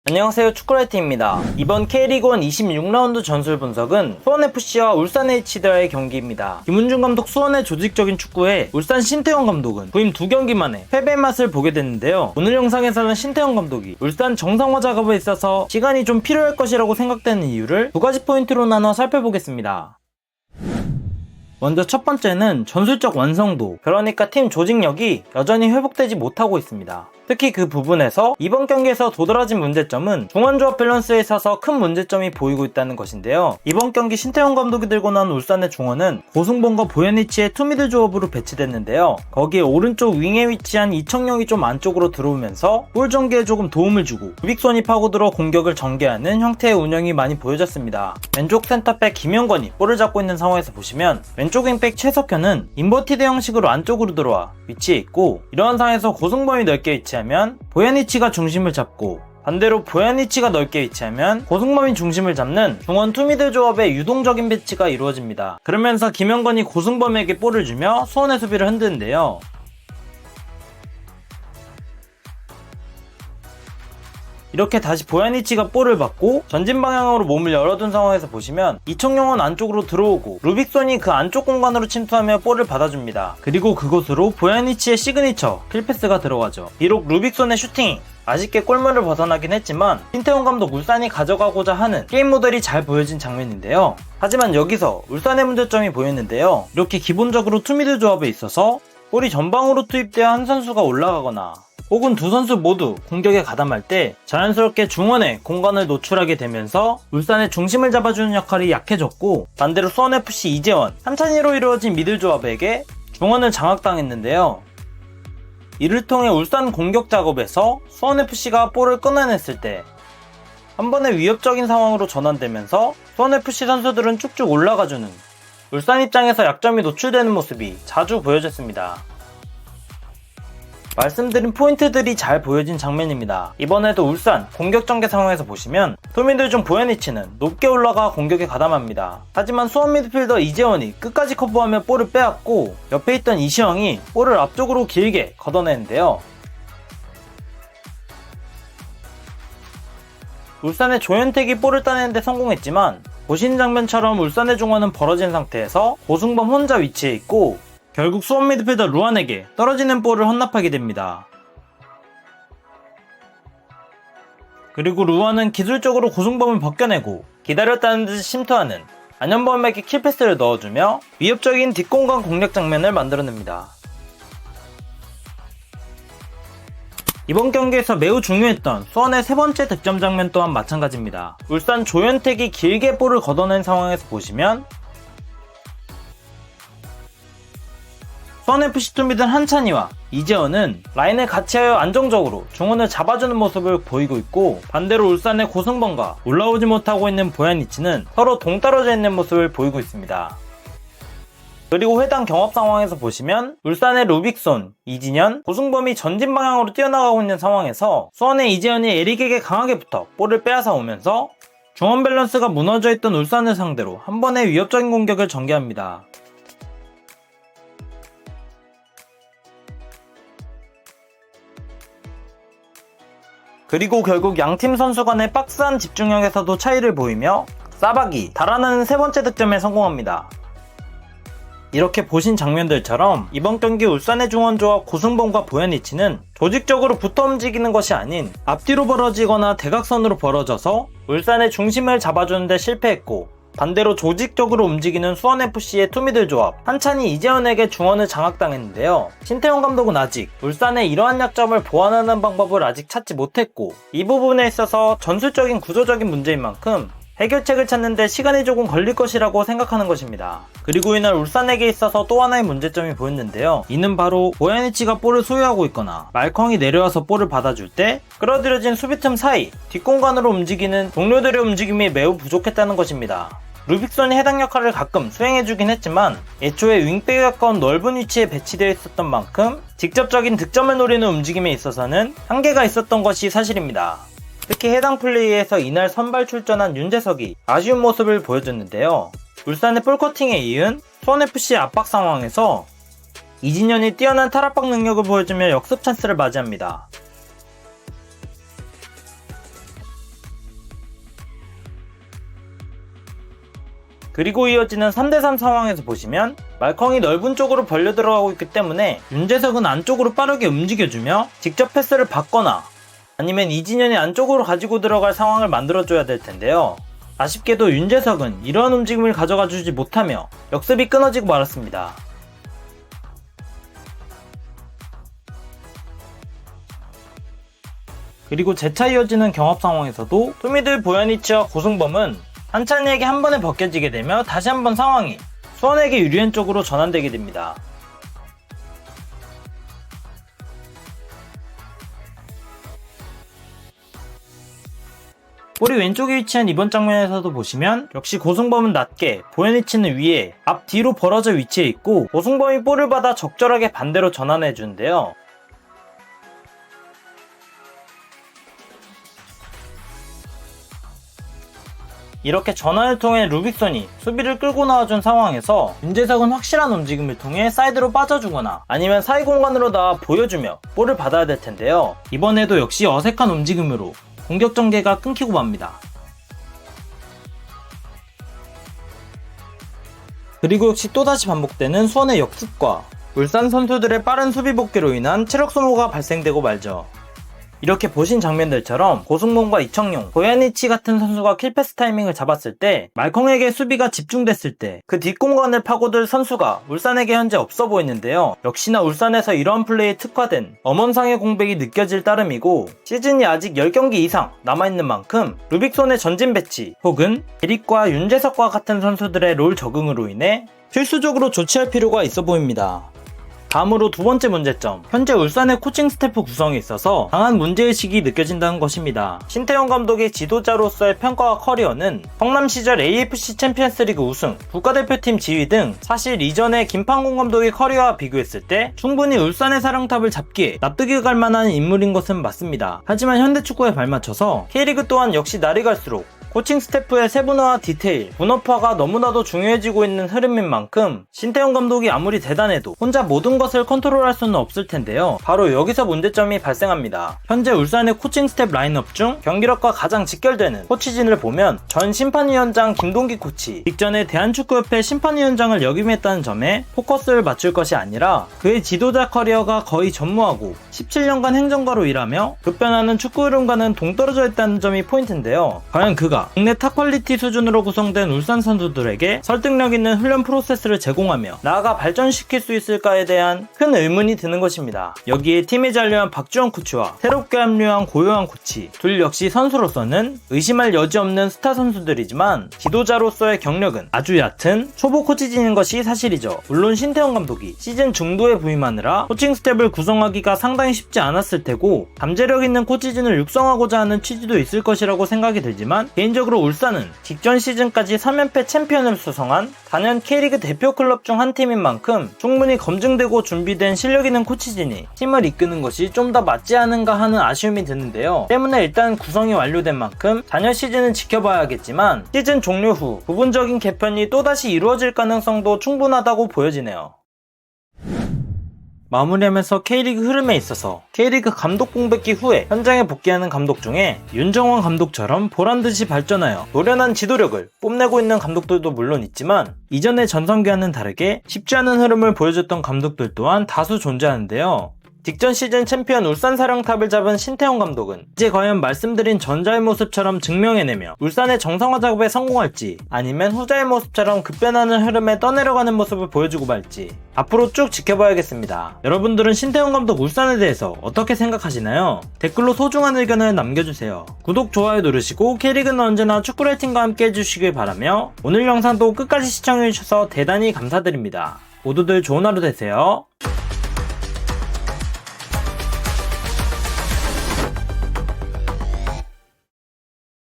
안녕하세요, 축구라이트입니다. 이번 K리그1 26라운드 전술 분석은 수원FC와 울산HD와의 경기입니다. 김은중 감독 수원의 조직적인 축구에 울산 신태용 감독은 부임 2경기 만에 패배의 맛을 보게 됐는데요. 오늘 영상에서는 신태용 감독이 울산 정상화 작업에 있어서 시간이 좀 필요할 것이라고 생각되는 이유를 2가지 포인트로 나눠 살펴보겠습니다. 먼저 첫 번째는 전술적 완성도, 그러니까 팀 조직력이 여전히 회복되지 못하고 있습니다. 특히 그 부분에서 이번 경기에서 도드라진 문제점은 중원조합 밸런스에 있어서 큰 문제점이 보이고 있다는 것인데요. 이번 경기 신태용 감독이 들고 나온 울산의 중원은 고승범과 보야니치의 투미드 조합으로 배치됐는데요. 거기에 오른쪽 윙에 위치한 이청용이 좀 안쪽으로 들어오면서 볼 전개에 조금 도움을 주고 루빅손이 파고들어 공격을 전개하는 형태의 운영이 많이 보여졌습니다. 왼쪽 센터백 김영건이 볼을 잡고 있는 상황에서 보시면 왼쪽 윙백 최석현은 인버티드 형식으로 안쪽으로 들어와 위치해 있고, 이러한 상황에서 고승범이 넓게 위치하면 보야니치가 중심을 잡고, 반대로 보야니치가 넓게 위치하면 고승범이 중심을 잡는 중원 투미드 조합의 유동적인 배치가 이루어집니다. 그러면서 김영건이 고승범에게 볼을 주며 수원의 수비를 흔드는데요. 이렇게 다시 보야니치가 볼을 받고 전진 방향으로 몸을 열어둔 상황에서 보시면 이청용은 안쪽으로 들어오고 루빅손이 그 안쪽 공간으로 침투하며 볼을 받아줍니다. 그리고 그곳으로 보야니치의 시그니처 킬패스가 들어가죠. 비록 루빅손의 슈팅이 아쉽게 골문을 벗어나긴 했지만 신태용 감독 울산이 가져가고자 하는 게임 모델이 잘 보여진 장면인데요. 하지만 여기서 울산의 문제점이 보였는데요. 이렇게 기본적으로 투미드 조합에 있어서 볼이 전방으로 투입되어 한 선수가 올라가거나 혹은 두 선수 모두 공격에 가담할 때 자연스럽게 중원에 공간을 노출하게 되면서 울산의 중심을 잡아주는 역할이 약해졌고, 반대로 수원FC 이재원, 한찬희로 이루어진 미들 조합에게 중원을 장악당했는데요. 이를 통해 울산 공격 작업에서 수원FC가 볼을 끊어냈을 때 한 번의 위협적인 상황으로 전환되면서 수원FC 선수들은 쭉쭉 올라가주는 울산 입장에서 약점이 노출되는 모습이 자주 보여졌습니다. 말씀드린 포인트들이 잘 보여진 장면입니다. 이번에도 울산 공격 전개 상황에서 보시면 투미드 중 보야니치는 높게 올라가 공격에 가담합니다. 하지만 수원 미드필더 이재원이 끝까지 커버하며 볼을 빼앗고 옆에 있던 이시영이 볼을 앞쪽으로 길게 걷어내는데요. 울산의 조현택이 볼을 따내는데 성공했지만 보신 장면처럼 울산의 중원은 벌어진 상태에서 고승범 혼자 위치해 있고 결국 수원 미드필더 루안에게 떨어지는 볼을 헌납하게 됩니다. 그리고 루안은 기술적으로 고승범을 벗겨내고 기다렸다는 듯이 침투하는 안현범에게 킬패스를 넣어주며 위협적인 뒷공간 공략 장면을 만들어냅니다. 이번 경기에서 매우 중요했던 수원의 세 번째 득점 장면 또한 마찬가지입니다. 울산 조현택이 길게 볼을 걷어낸 상황에서 보시면 수원FC 투미드 한찬희와 이재원은 라인을 같이하여 안정적으로 중원을 잡아주는 모습을 보이고 있고, 반대로 울산의 고승범과 올라오지 못하고 있는 보야니치는 서로 동떨어져 있는 모습을 보이고 있습니다. 그리고 해당 경합 상황에서 보시면 울산의 루빅손, 이진현, 고승범이 전진 방향으로 뛰어나가고 있는 상황에서 수원의 이재현이 에릭에게 강하게 붙어 볼을 빼앗아 오면서 중원 밸런스가 무너져 있던 울산을 상대로 한 번의 위협적인 공격을 전개합니다. 그리고 결국 양팀 선수 간의 박스한 집중력에서도 차이를 보이며 싸박이 달아나는 세 번째 득점에 성공합니다. 이렇게 보신 장면들처럼 이번 경기 울산의 중원조합 고승범과 보야니치는 조직적으로 붙어 움직이는 것이 아닌 앞뒤로 벌어지거나 대각선으로 벌어져서 울산의 중심을 잡아주는 데 실패했고, 반대로 조직적으로 움직이는 수원FC의 투미들 조합 한찬희 이재현에게 중원을 장악당했는데요. 신태용 감독은 아직 울산의 이러한 약점을 보완하는 방법을 아직 찾지 못했고, 이 부분에 있어서 전술적인 구조적인 문제인 만큼 해결책을 찾는데 시간이 조금 걸릴 것이라고 생각하는 것입니다. 그리고 이날 울산에게 있어서 또 하나의 문제점이 보였는데요. 이는 바로 보야니치가 볼을 소유하고 있거나 말컹이 내려와서 볼을 받아줄 때 끌어들여진 수비 틈 사이 뒷공간으로 움직이는 동료들의 움직임이 매우 부족했다는 것입니다. 루빅손이 해당 역할을 가끔 수행해주긴 했지만 애초에 윙백에 가까운 넓은 위치에 배치되어 있었던 만큼 직접적인 득점을 노리는 움직임에 있어서는 한계가 있었던 것이 사실입니다. 특히 해당 플레이에서 이날 선발 출전한 윤재석이 아쉬운 모습을 보여줬는데요. 울산의 볼커팅에 이은 수원FC의 압박 상황에서 이진현이 뛰어난 탈압박 능력을 보여주며 역습 찬스를 맞이합니다. 그리고 이어지는 3대3 상황에서 보시면 말컹이 넓은 쪽으로 벌려 들어가고 있기 때문에 윤재석은 안쪽으로 빠르게 움직여주며 직접 패스를 받거나 아니면 이진현이 안쪽으로 가지고 들어갈 상황을 만들어줘야 될 텐데요. 아쉽게도 윤재석은 이러한 움직임을 가져가 주지 못하며 역습이 끊어지고 말았습니다. 그리고 재차 이어지는 경합 상황에서도 투미들 보야니치와 고승범은 한찬이에게 한 번에 벗겨지게 되며 다시 한번 상황이 수원에게 유리한 쪽으로 전환되게 됩니다. 볼이 왼쪽에 위치한 이번 장면에서도 보시면 역시 고승범은 낮게, 보야니치는 위에, 앞 뒤로 벌어져 위치해 있고 고승범이 볼을 받아 적절하게 반대로 전환해 주는데요. 이렇게 전환을 통해 루빅손이 수비를 끌고 나와준 상황에서 윤재석은 확실한 움직임을 통해 사이드로 빠져주거나 아니면 사이 공간으로 나와 보여주며 볼을 받아야 될 텐데요. 이번에도 역시 어색한 움직임으로 공격 전개가 끊기고 맙니다. 그리고 역시 또다시 반복되는 수원의 역습과 울산 선수들의 빠른 수비 복귀로 인한 체력 소모가 발생되고 말죠. 이렇게 보신 장면들처럼 고승범과 이청용, 보야니치 같은 선수가 킬패스 타이밍을 잡았을 때 말컹에게 수비가 집중됐을 때 그 뒷공간을 파고들 선수가 울산에게 현재 없어 보이는데요. 역시나 울산에서 이러한 플레이에 특화된 엄원상의 공백이 느껴질 따름이고 시즌이 아직 10경기 이상 남아있는 만큼 루빅손의 전진 배치 혹은 에릭과 윤재석과 같은 선수들의 롤 적응으로 인해 필수적으로 조치할 필요가 있어 보입니다. 다음으로 두 번째 문제점, 현재 울산의 코칭 스태프 구성에 있어서 강한 문제의식이 느껴진다는 것입니다. 신태용 감독의 지도자로서의 평가와 커리어는 성남 시절 AFC 챔피언스리그 우승, 국가대표팀 지휘 등 사실 이전의 김판곤 감독의 커리어와 비교했을 때 충분히 울산의 사령탑을 잡기에 납득이 갈 만한 인물인 것은 맞습니다. 하지만 현대축구에 발맞춰서 K리그 또한 역시 날이 갈수록 코칭 스태프의 세분화와 디테일, 분업화가 너무나도 중요해지고 있는 흐름인 만큼 신태용 감독이 아무리 대단해도 혼자 모든 것을 컨트롤할 수는 없을 텐데요. 바로 여기서 문제점이 발생합니다. 현재 울산의 코칭 스태프 라인업 중 경기력과 가장 직결되는 코치진을 보면 전 심판위원장 김동기 코치, 직전에 대한축구협회 심판위원장을 역임했다는 점에 포커스를 맞출 것이 아니라 그의 지도자 커리어가 거의 전무하고 17년간 행정가로 일하며 급변하는 축구 흐름과는 동떨어져 있다는 점이 포인트인데요. 과연 그가 국내 탑 퀄리티 수준으로 구성된 울산 선수들에게 설득력 있는 훈련 프로세스를 제공하며 나아가 발전시킬 수 있을까에 대한 큰 의문이 드는 것입니다. 여기에 팀에 잔류한 박주원 코치와 새롭게 합류한 고요한 코치, 둘 역시 선수로서는 의심할 여지 없는 스타 선수들이지만 지도자로서의 경력은 아주 얕은 초보 코치진인 것이 사실이죠. 물론 신태용 감독이 시즌 중도에 부임하느라 코칭 스텝을 구성하기가 상당히 쉽지 않았을 테고 잠재력 있는 코치진을 육성하고자 하는 취지도 있을 것이라고 생각이 들지만 개인적으로 울산은 직전 시즌까지 3연패 챔피언을 수성한 4년 K리그 대표 클럽 중 한 팀인 만큼 충분히 검증되고 준비된 실력 있는 코치진이 팀을 이끄는 것이 좀 더 맞지 않은가 하는 아쉬움이 드는데요. 때문에 일단 구성이 완료된 만큼 잔여 시즌은 지켜봐야겠지만 시즌 종료 후 부분적인 개편이 또다시 이루어질 가능성도 충분하다고 보여지네요. 마무리하면서 K리그 흐름에 있어서 K리그 감독 공백기 후에 현장에 복귀하는 감독 중에 윤정원 감독처럼 보란듯이 발전하여 노련한 지도력을 뽐내고 있는 감독들도 물론 있지만 이전의 전성기와는 다르게 쉽지 않은 흐름을 보여줬던 감독들 또한 다수 존재하는데요. 직전 시즌 챔피언 울산 사령탑을 잡은 신태용 감독은 이제 과연 말씀드린 전자의 모습처럼 증명해내며 울산의 정상화 작업에 성공할지 아니면 후자의 모습처럼 급변하는 흐름에 떠내려가는 모습을 보여주고 말지 앞으로 쭉 지켜봐야겠습니다. 여러분들은 신태용 감독 울산에 대해서 어떻게 생각하시나요? 댓글로 소중한 의견을 남겨주세요. 구독, 좋아요 누르시고 K리그는 언제나 축구레이팅과 함께 해주시길 바라며 오늘 영상도 끝까지 시청해주셔서 대단히 감사드립니다. 모두들 좋은 하루 되세요.